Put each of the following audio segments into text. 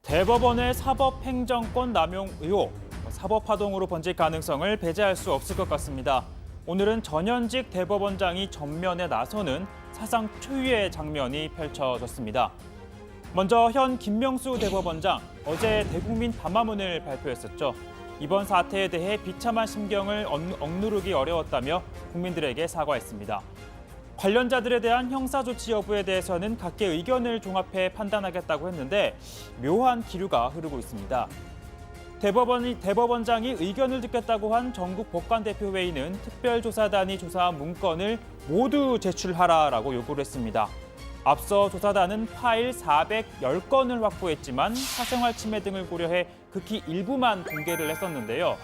대법원의 사법행정권 남용 의혹, 사법파동으로 번질 가능성을 배제할 수 없을 것 같습니다. 오늘은 전현직 대법원장이 전면에 나서는 사상 초유의 장면이 펼쳐졌습니다. 먼저 현 김명수 대법원장, 어제 대국민 담화문을 발표했었죠. 이번 사태에 대해 비참한 심경을 억누르기 어려웠다며 국민들에게 사과했습니다. 관련자들에 대한 형사조치 여부에 대해서는 각계 의견을 종합해 판단하겠다고 했는데 묘한 기류가 흐르고 있습니다. 대법원장이 의견을 듣겠다고 한 전국 법관대표회의는 특별조사단이 조사한 문건을 모두 제출하라라고 요구를 했습니다. 앞서 조사단은 파일 410건을 확보했지만 사생활 침해 등을 고려해 극히 일부만 공개를 했었는데요.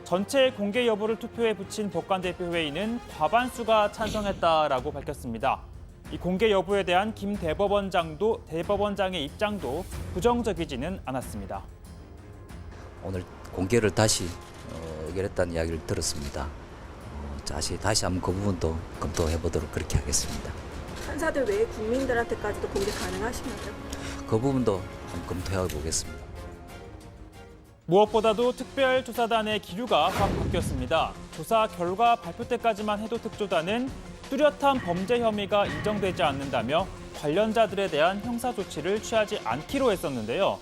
전체 공개 여부를 투표에 붙인 법관대표회의는 과반수가 찬성했다라고 밝혔습니다. 이 공개 여부에 대한 김 대법원장의 입장도 부정적이지는 않았습니다. 오늘 공개를 다시 의결했다는 이야기를 들었습니다. 다시 한번 그 부분도 검토해 보도록 그렇게 하겠습니다. 판사들 외에 국민들한테까지도 공개 가능하신가요? 그 부분도 한번 검토해 보겠습니다. 무엇보다도 특별조사단의 기류가 확 바뀌었습니다. 조사 결과 발표 때까지만 해도 특조단은 뚜렷한 범죄 혐의가 인정되지 않는다며 관련자들에 대한 형사조치를 취하지 않기로 했었는데요.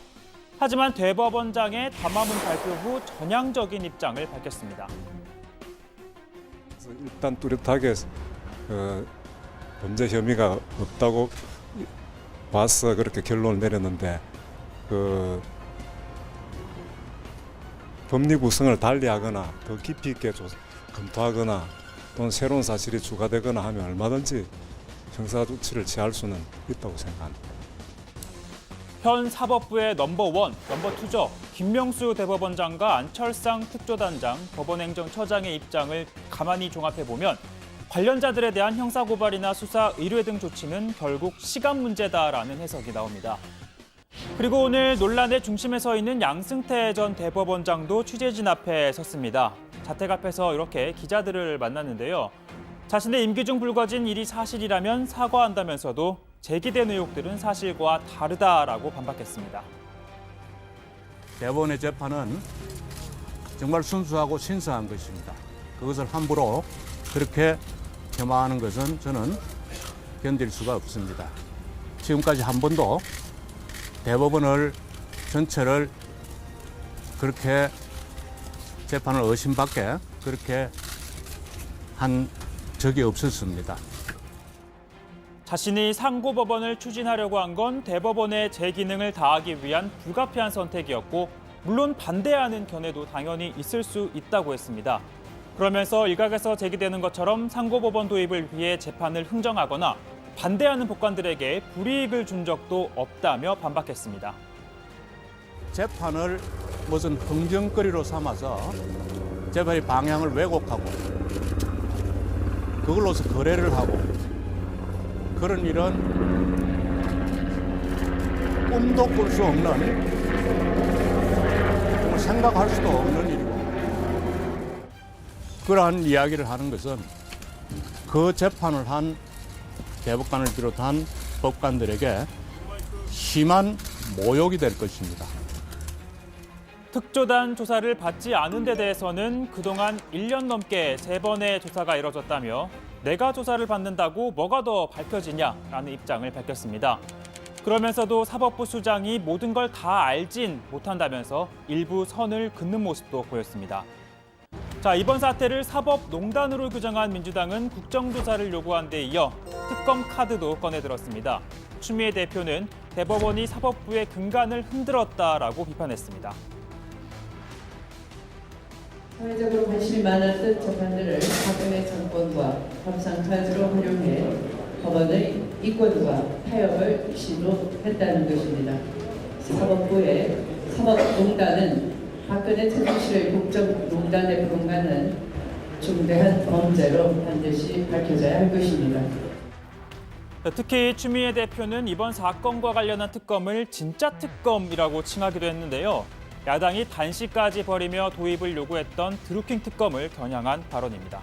하지만 대법원장의 담화문 발표 후 전향적인 입장을 밝혔습니다. 일단 뚜렷하게 범죄 혐의가 없다고 봐서 그렇게 결론을 내렸는데 법리 구성을 달리하거나 더 깊이 있게 검토하거나 또는 새로운 사실이 추가되거나 하면 얼마든지 형사조치를 취할 수는 있다고 생각합니다. 현 사법부의 넘버1, 넘버2죠. 김명수 대법원장과 안철상 특조단장, 법원행정처장의 입장을 가만히 종합해보면 관련자들에 대한 형사고발이나 수사, 의뢰 등 조치는 결국 시간 문제다라는 해석이 나옵니다. 그리고 오늘 논란의 중심에 서 있는 양승태 전 대법원장도 취재진 앞에 섰습니다. 자택 앞에서 이렇게 기자들을 만났는데요. 자신의 임기 중 불거진 일이 사실이라면 사과한다면서도 제기된 의혹들은 사실과 다르다라고 반박했습니다. 대법원의 재판은 정말 순수하고 신성한 것입니다. 그것을 함부로 그렇게 폄하하는 것은 저는 견딜 수가 없습니다. 지금까지 한 번도 대법원을 전체를 그렇게 재판을 의심받게 그렇게 한 적이 없었습니다. 자신이 상고법원을 추진하려고 한 건 대법원의 제 기능을 다하기 위한 불가피한 선택이었고 물론 반대하는 견해도 당연히 있을 수 있다고 했습니다. 그러면서 일각에서 제기되는 것처럼 상고법원 도입을 위해 재판을 흥정하거나 반대하는 법관들에게 불이익을 준 적도 없다며 반박했습니다. 재판을 무슨 흥정거리로 삼아서 재판의 방향을 왜곡하고 그걸로서 거래를 하고 그런 일은 꿈도 꿀 수 없는 생각할 수도 없는 일이고 그러한 이야기를 하는 것은 그 재판을 한 대법관을 비롯한 법관들에게 심한 모욕이 될 것입니다. 특조단 조사를 받지 않은 데 대해서는 그동안 1년 넘게 3번의 조사가 이뤄졌다며 내가 조사를 받는다고 뭐가 더 밝혀지냐라는 입장을 밝혔습니다. 그러면서도 사법부 수장이 모든 걸 다 알진 못한다면서 일부 선을 긋는 모습도 보였습니다. 자, 이번 사태를 사법농단으로 규정한 민주당은 국정조사를 요구한 데 이어 특검 카드도 꺼내들었습니다. 추미애 대표는 대법원이 사법부의 근간을 흔들었다라고 비판했습니다. 사회적으로 관심이 많았던 재판들을 박근혜 정권과 협상카드로 활용해 법원의 이권과 타협을 시도했다는 것입니다. 사법부의 사법농단은 박근혜 최순실의 국정농단에 불과한 중대한 범죄로 반드시 밝혀져야 할 것입니다. 특히 추미애 대표는 이번 사건과 관련한 특검을 진짜 특검이라고 칭하기도 했는데요. 야당이 단시까지 벌이며 도입을 요구했던 드루킹 특검을 겨냥한 발언입니다.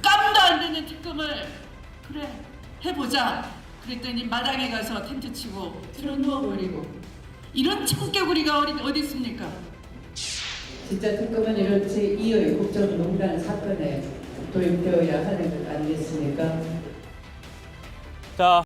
깜도 안 되는 특검을 그래 해보자. 그랬더니 마당에 가서 텐트 치고 들어 누워버리고 이런 청개구리가 어디 있습니까? 진짜 특검은 이런 제2의 국정농단 사건에 도입되어야 하는 것 아니겠습니까? 자,